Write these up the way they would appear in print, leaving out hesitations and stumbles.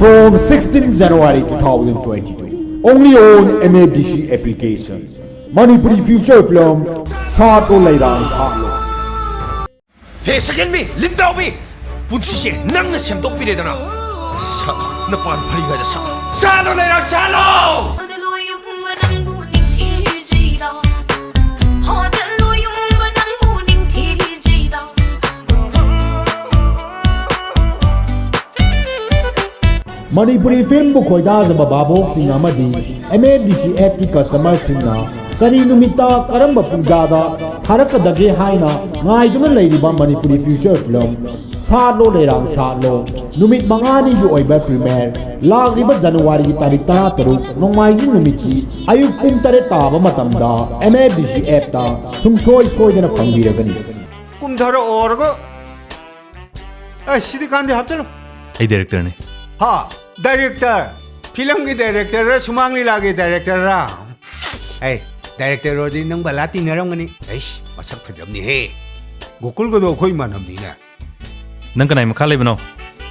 from 16 January 2023. Only on MABC application. Manipuri future film Sato Lairang Sato. Hey, second me, Linda me. Punsi nang nasemdok piredana. Sa napan pariga sa. Salo Lairang Salo. Manipuri film bu khoida zaba babok singa madi MABC app ki customer singa kari numita karamba puja da tharakadage haina ngai duna leiriba Manipuri future film Saalo Lairang Saalo numit mangani yu oiba premiere lagriba January ki tarik 13 nongmaiji numiti ayuk pung 3 taba matamda MABC app ta sumsoi soidana phangbiragani 꿈다러 오르고 시디 간데 합절로 I director ने हाँ director film की director सुमांगली लागे director रा ए director रोदी नंग बलाती नरंगनी एश मसक फजमनी है गोकुल को दो कोई मानमनी ना नंग कनाई मखा लेबनो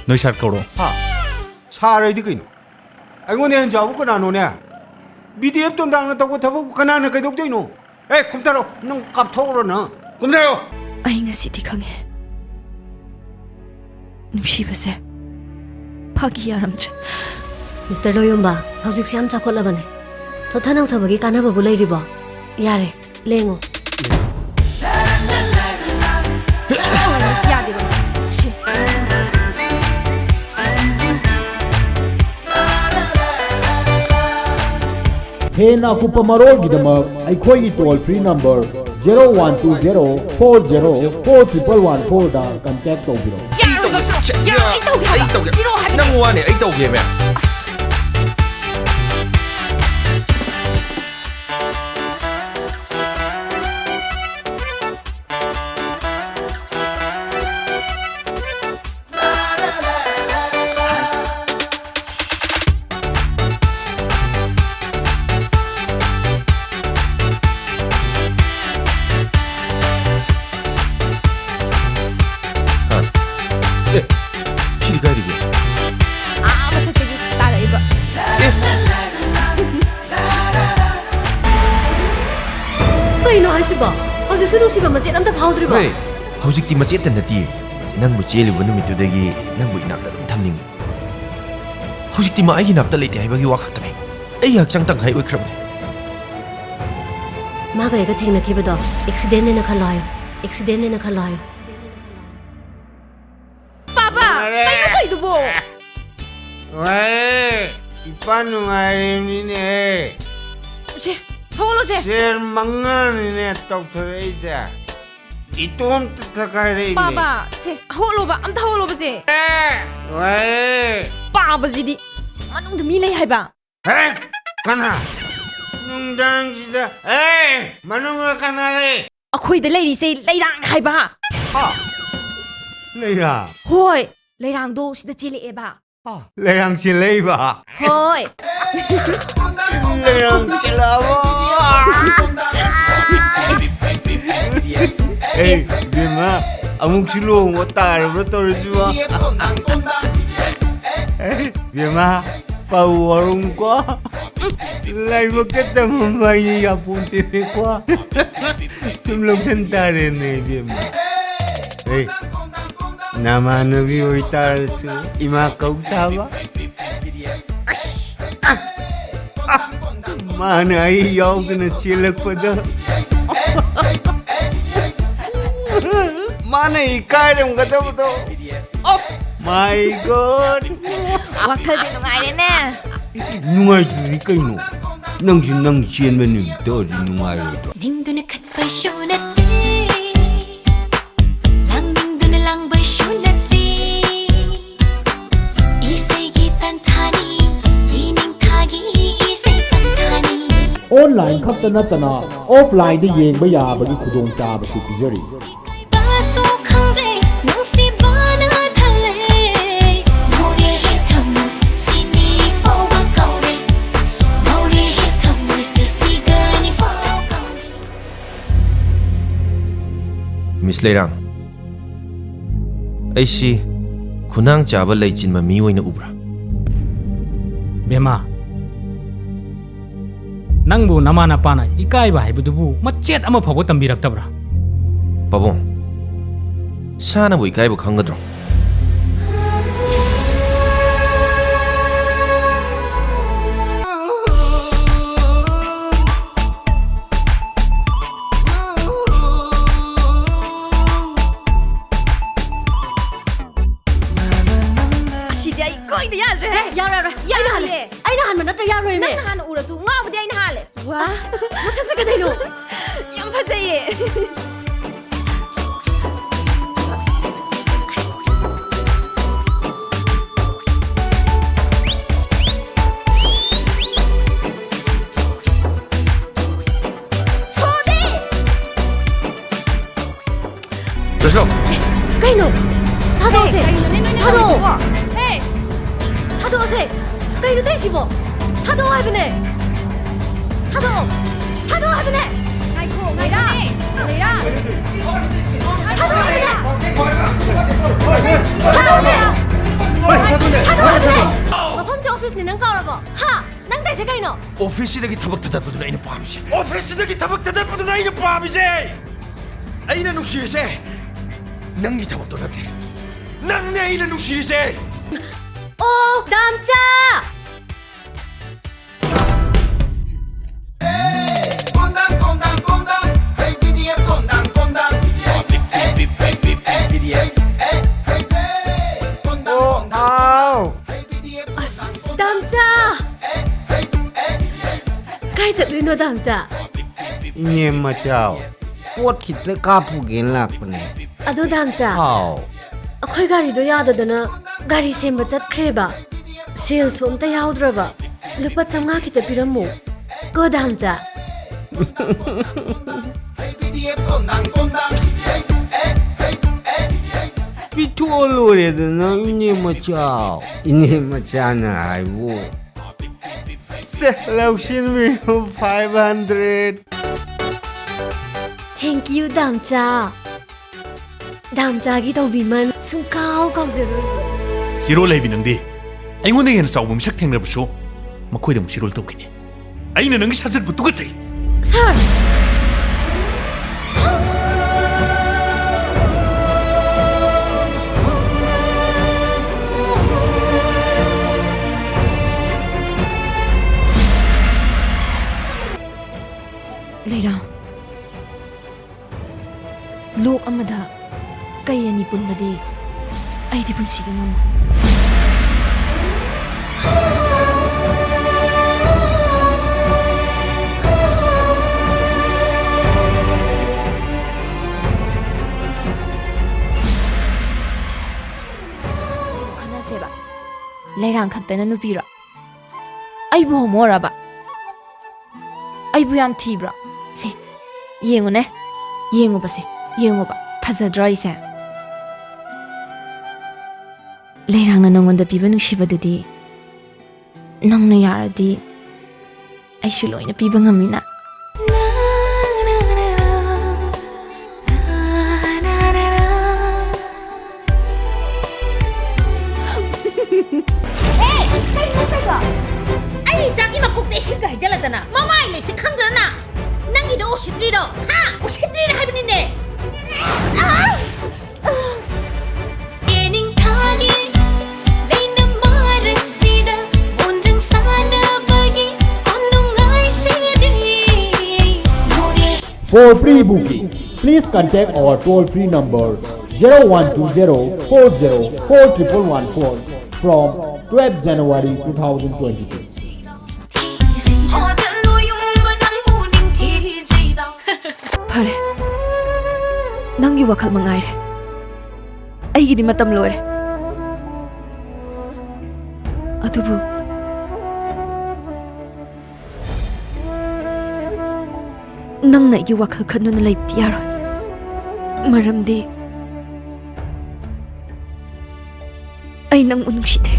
नोई सार कौड़ो हाँ सारे दी कइनो आइगोने जाबु कनानो ने बीडीएफ तो दांग तब थबु कनाने कइदोक दोइनो ए कुमतारो नंग कापथोरो ना कुमतारो ꯑꯩ ꯉꯁꯤꯗꯤ ꯈꯪꯉꯦ ꯅꯨꯡꯁꯤꯕꯁꯦ ꯐꯥꯒꯤ ꯌꯥꯔꯝꯗ꯭ꯔꯦ ꯃꯤꯁꯇꯔ ꯂꯣꯌꯣꯝꯕ ꯍꯧꯖꯤꯛꯁꯦ ꯌꯥꯝ ꯆꯥꯎꯈꯠꯂꯕꯅꯦ ꯊꯣꯊ ꯅꯧꯊꯕꯒꯤ ꯀꯥꯟꯅꯕꯕꯨ ꯂꯩꯔꯤꯕꯣ ꯌꯥꯔꯦ ꯂꯦꯡꯉꯣ ꯌꯥꯗꯦꯕ Hena Kupa Marogidama, I call you toll free number 0120404114 da contact Obiro. Nang wane ay tawag yan. ꯀꯩꯅꯣ ꯍꯥꯏꯁꯤꯕꯣ ꯍꯧꯖꯤꯛꯁꯨ ꯅꯨꯡꯁꯤꯕ ꯃꯆꯦꯠ ꯑꯝꯇ ꯐꯥꯎꯗ꯭ꯔꯤꯕꯣ Hey, hꯧꯖꯤꯛꯇꯤ ꯃꯆꯦꯠꯇ ꯅꯠꯇꯦ ꯅꯪꯕꯨ ꯆꯦꯜꯂꯤꯕ ꯅꯨꯃꯤꯠꯇꯨꯗꯒꯤ ꯅꯪꯕꯨ ꯏꯅꯥꯛꯇ ꯑꯗꯨꯝ ꯊꯝꯅꯤꯡꯉꯤ ꯍꯧꯖꯤꯛꯇꯤ ꯃꯥ ꯑꯩꯒꯤ ꯅꯥꯛꯇ ꯂꯩꯇꯦ ꯍꯥꯏꯕꯒꯤ ꯋꯥ ꯈꯛꯇꯅꯤ ꯑꯩ ꯍꯛꯆꯥꯡ ꯇꯪꯈꯥꯏ ꯑꯣꯏꯈ꯭ꯔꯕꯅꯤ ꯃꯥꯒ ꯑꯩꯒ ꯊꯦꯡꯅꯈꯤꯕꯗꯣ ꯑꯦꯛꯁꯤꯗꯦꯟꯅꯦꯅ ꯈꯜꯂꯣ ꯍꯥꯏꯌꯣ ꯑꯦꯛꯁꯤꯗꯦꯟꯅꯦꯅ ꯈꯜꯂꯣ ꯍꯥꯏꯌꯣ ꯄꯥꯄꯥ ꯀꯩꯅꯣ ꯇꯧꯏꯗꯨꯕꯣ ꯋꯥꯔꯦ 이빨 ꯅꯨꯡꯉꯥꯏꯔꯤꯅꯤꯅꯦ ꯁꯦ ꯍꯧꯒꯠꯂꯣꯁꯦ ꯁꯦꯔ ꯃꯉꯥꯅꯤꯅꯦ ꯇꯧꯊꯔꯛꯏꯁꯦ 이또ꯝꯇ ꯊꯛꯈꯥꯏꯔꯛꯏꯅꯦ ꯄꯥꯄꯥ ꯁꯦ ꯍꯧꯒꯠꯂꯣꯕ ꯑꯝꯇ ꯍꯧꯒꯠꯂꯣꯕꯁꯦ ꯋꯥꯔꯦ ꯄꯥꯕꯁꯤꯗꯤ ꯃꯅꯨꯡꯗ ꯃꯤ ꯂꯩ ꯍꯥꯏꯕ ꯍꯦ ꯀꯅꯥ ꯅꯨꯡꯗꯥꯡꯁꯤꯗ ꯃꯅꯨꯡꯗ ꯀꯅꯥ ꯂꯩ ꯑꯩꯈꯣꯏꯗ ꯂꯩꯔꯤꯁꯦ ꯂꯩꯔꯥꯡ ꯍꯥꯏꯕ ꯂꯩꯔꯥꯡ ꯍꯣꯏ ꯂꯩꯔꯥꯡꯗꯣ ꯁꯤꯗ ꯆꯦꯜꯂꯛꯑꯦꯕ ꯂꯩꯔꯥꯡꯁꯤ ꯂꯩꯕ ꯍꯣꯏ ꯂꯩꯔꯥꯡ ꯆꯦꯜꯂꯛꯑꯕꯣ ꯕꯦꯝꯃ ꯑꯃꯨꯛꯁꯨ ꯂꯨꯍꯣꯡꯕ ꯇꯥꯔꯕ꯭ꯔꯥ ꯇꯧꯔꯤꯁꯤꯕꯣ ꯕꯦꯝꯃ ꯄꯥꯎ ꯋꯥꯔꯨꯝꯀꯣ ꯂꯥꯏꯕꯛꯇ ꯇꯝꯃꯝꯕ ꯌꯥꯄꯣꯟꯇꯦꯅꯦꯀꯣ ꯁꯨꯝ ꯂꯧꯁꯟ ꯇꯥꯔꯦꯅꯦ ꯕꯦꯝꯃ ꯅꯃꯥꯟꯅꯕꯤ ꯑꯣꯏꯇꯥꯔꯁꯨ ꯏꯃꯥ ꯀꯧ ꯇꯥꯕ ꯃꯥꯅ ꯑꯩ ꯌꯥꯎꯗꯅ ꯆꯦꯜꯂꯛꯄꯗ ꯃꯥꯅ ꯏꯀꯥꯏꯔꯝꯒꯗꯕꯗꯣ ꯃꯥꯏ ꯒꯣꯗ ꯋꯥꯈꯜꯗꯤ ꯅꯨꯡꯉꯥꯏꯔꯦꯅꯦ ꯅꯨꯡꯉꯥꯏꯇ꯭ꯔꯗꯤ ꯀꯩꯅꯣ ꯅꯪꯁꯨ ꯅꯪ ꯆꯦꯟꯕ ꯅꯨꯃꯤꯠꯇ ꯑꯣꯏꯔꯗꯤ ꯅꯨꯡꯉꯥꯏꯔꯣꯏꯗ꯭ꯔꯣ ꯅꯤꯡꯗꯨꯅ ꯈꯠꯄꯁꯨ ꯅꯠꯇꯦ ꯂꯥꯡꯅꯤꯡꯗꯨꯅ ꯂꯥꯡꯕꯁꯨ ꯅꯠꯇꯦ ꯏꯁꯩꯒꯤ ꯇꯟꯊꯥꯅꯤ ꯌꯦꯡꯅꯤꯡꯊꯥꯒꯤ ꯏꯁꯩ ꯇꯟꯊꯥꯅꯤ Online khapta natana offline da yengba yabagi khudongchaba su pijari. 바소 ꯈꯪꯗ꯭ꯔꯦ ꯅꯨꯡꯁꯤꯕꯅ ꯊꯜꯂꯦ ꯃꯧꯔꯦ ꯊꯝꯃꯣꯏ ꯁꯤꯅꯤ ꯐꯥꯎꯕ ꯀꯧꯔꯦ ꯃꯧꯔꯦ ꯊꯝꯃꯣꯏꯁꯦ ꯁꯤꯒꯅꯤ ꯐꯥꯎ ꯀꯧꯔꯦ Miss Lairang, ꯑꯩꯁꯤ ꯈꯨꯅꯥꯡ ꯆꯥꯕ ꯂꯩꯆꯤꯟꯕ ꯃꯤ ꯑꯣꯏꯅ ꯎꯕ꯭ꯔꯥ ꯕꯦꯃꯥ ꯅꯪꯕꯨ ꯅꯃꯥ ꯅꯄꯥꯅ ꯏꯀꯥꯏꯕ ꯍꯥꯏꯕꯗꯨꯕꯨ ꯃꯆꯦꯠ ꯑꯃ ꯐꯥꯎꯕ ꯇꯝꯕꯤꯔꯛꯇꯕ꯭ꯔꯥ ꯄꯥꯕꯨꯡ ꯁꯥꯅꯕꯨ ꯏꯀꯥꯏꯕ ꯈꯪꯒꯗ꯭ꯔꯣ ꯑꯁꯤꯗꯤ ꯑꯩ ꯀꯣꯏꯗ ꯌꯥꯗ꯭ꯔꯦ ꯌꯥꯔꯣꯏ ꯑꯩꯅ ꯍꯟꯕ ꯅꯠꯇ꯭ꯔ ꯌꯥꯔꯣꯏꯅꯦ ꯅꯪ ꯍꯥꯟꯅ ꯎꯔꯁꯨ ꯉꯥꯎꯕꯗꯤ ꯑꯩꯅ ꯍꯥꯜꯂꯦ ꯋꯥ ꯃꯁꯛꯁꯦ ꯀꯩꯗꯩꯅꯣ ꯌꯥꯝ ꯐꯖꯩꯌꯦ ꯂꯣꯏꯁꯤꯜꯂꯣ ꯀꯩꯅꯣ ꯊꯥꯗꯣꯛꯑꯁꯦ ꯊꯥꯗꯣꯛꯑꯣ ꯍꯦ ꯊꯥꯗꯣꯛꯑꯁꯦ ꯀꯩꯅꯣ ꯇꯧꯔꯤꯁꯤꯕꯣ ꯊꯥꯗꯣꯛꯑꯣ ꯍꯥꯏꯕꯅꯦ ꯊꯥꯗꯣꯛꯑꯣ ꯍꯥꯏꯕꯅꯦ ꯉꯥꯏꯈꯣ ꯂꯩꯔꯥ ꯊꯥꯗꯣꯛꯑꯣ ꯍꯥꯏꯕꯅꯦ ꯊꯥꯗꯣꯛꯑꯁꯦ ꯊꯥꯗꯣꯛꯑꯣ ꯍꯥꯏꯕꯅꯦ ꯃꯐꯝꯁꯦ ꯑꯣꯐꯤꯁꯅꯤ ꯅꯪ ꯀꯥꯎꯔꯕꯣ ꯍꯥ ꯅꯪ ꯇꯩꯁꯦ ꯀꯩꯅꯣ ꯑꯣꯐꯤꯁꯁꯤꯗꯒꯤ ꯊꯕꯛ ꯊꯥꯗꯠꯄꯗꯨꯅ ꯑꯩꯅ ꯄꯥꯝꯃꯤꯁꯦ ꯑꯣꯐꯤꯁꯁꯤꯗꯒꯤ ꯊꯕꯛ ꯊꯥꯗꯠꯄꯗꯨꯅ ꯑꯩꯅ ꯄꯥꯝꯃꯤꯁꯦ ꯑꯩꯅ ꯅꯨꯡꯁꯤꯔꯤꯁꯦ ꯅꯪꯒꯤ ꯊꯕꯛꯇꯣ ꯅꯠꯇꯦ ꯅꯪꯅꯦ ꯑꯩꯅ ꯅꯨꯡꯁꯤꯔꯤꯁꯦ ꯑꯣ ꯗꯥꯝꯆꯥ ꯗꯥꯝꯆꯥ ꯀꯥꯏ ꯆꯠꯂꯨꯏꯅꯣ ꯗꯥꯝꯆꯥ 이년 맞아. 꽃 기대 까부긴 락보네. ꯑꯗꯣ ꯗꯥꯝꯆꯥ 아우. ꯑꯩꯈꯣꯏ ꯒꯥꯔꯤꯗꯣ ꯌꯥꯗꯗꯅ ꯒꯥꯔꯤ ꯁꯦꯝꯕ ꯆꯠꯈ꯭ꯔꯦꯕ ꯁꯦꯜꯁꯨ ꯑꯝꯇ ꯌꯥꯎꯗ꯭ꯔꯕ ꯂꯨꯄꯥ 500 ꯈꯤꯇ ꯄꯤꯔꯝꯃꯨ ꯀꯣ ꯗꯥꯝꯆꯥ 비투올로레드나 이년 맞아. 이년 맞잖아. 아이고. 셀럽신미 500. Thank you ꯗꯥꯝꯆꯥ ꯗꯥꯝꯆꯥꯒꯤ ꯇꯧꯕꯤꯃꯟ ꯁꯨꯡꯀꯥꯎ ꯀꯥꯎꯖꯔꯣꯏ ꯆꯤꯔꯣꯜ ꯂꯩꯕꯤ ꯅꯪꯗꯤ ꯑꯩꯉꯣꯟꯗ ꯍꯦꯟꯅ ꯆꯥꯎꯕ ꯃꯤꯁꯛ ꯊꯦꯡꯅꯔꯕꯁꯨ ꯃꯈꯣꯏꯗ ꯑꯃꯨꯛ ꯆꯤꯔꯣꯜ ꯇꯧꯈꯤꯅꯤ ꯑꯩꯅ ꯅꯪꯒꯤ ꯁꯥꯖꯠꯄꯨ ꯇꯨꯀꯠꯆꯩ ꯁꯥꯔ ꯂꯩꯔꯥꯡ ꯂꯣꯛ ꯑꯃꯗ ꯀꯩ ꯑꯅꯤ ꯄꯨꯟꯕꯗꯤ ꯑꯩꯗꯤ ꯄꯨꯟꯁꯤꯒ ꯉꯝꯃꯣꯏ ꯈꯟꯅꯁꯦꯕ ꯂꯩꯔꯥꯡ ꯈꯛꯇꯅ ꯅꯨꯄꯤꯔꯣ ꯑꯩꯕꯨ ꯍꯣꯃꯣꯔꯕ ꯑꯩꯕꯨ ꯌꯥꯝ ꯊꯤꯕ꯭ꯔꯣ ꯁꯦ ꯌꯦꯡꯉꯨꯅꯦ ꯌꯦꯡꯉꯨꯕꯁꯦ ꯌꯦꯡꯉꯨꯕ ꯐꯖꯗ꯭ꯔꯣ ꯑꯩꯁꯦ ꯂꯩꯔꯥꯡꯅ ꯅꯪꯉꯣꯟꯗ ꯄꯤꯕ ꯅꯨꯡꯁꯤꯕꯗꯨꯗꯤ ꯅꯪꯅ ꯌꯥꯔꯗꯤ ꯑꯩꯁꯨ ꯂꯣꯏꯅ ꯄꯤꯕ ꯉꯝꯃꯤꯅ ꯑꯩ ꯆꯥꯛꯀꯤ ꯃꯀꯣꯛꯇ ꯏꯁꯤꯡꯒ ꯍꯩꯖꯤꯜꯂꯗꯅ ꯃꯃꯥꯏ ꯂꯩꯁꯤ ꯈꯪꯗ꯭ꯔꯅ ꯅꯪꯒꯤꯗꯣ ꯎꯁꯤꯠꯇ꯭ꯔꯤꯔꯣ ꯍꯥ ꯎꯁꯤꯠꯇ꯭ꯔꯤꯔ ꯍꯥꯏꯕꯅꯤꯅꯦ 예능타기 레이는 마르시다 온등 사나버기 온동아이시디 노래 For free booking, please contact our toll-free number 0120-40-4114 from 12 January 2022. 어딜로 용만한 우닝 TJ다 ꯐꯔꯦ ꯅꯪꯒꯤ ꯋꯥꯈꯜ ꯃꯉꯥꯏꯔꯦ ꯑꯩꯒꯤꯗꯤ ꯃꯇꯝ ꯂꯣꯏꯔꯦ ꯑꯗꯨꯕꯨ ꯅꯪꯅ ꯑꯩꯒꯤ ꯋꯥꯈꯜ ꯈꯟꯗꯨꯅ ꯂꯩꯕꯗꯤ ꯌꯥꯔꯣꯏ ꯃꯔꯝꯗꯤ ꯑꯩ ꯅꯪꯕꯨ ꯅꯨꯡꯁꯤꯗꯦ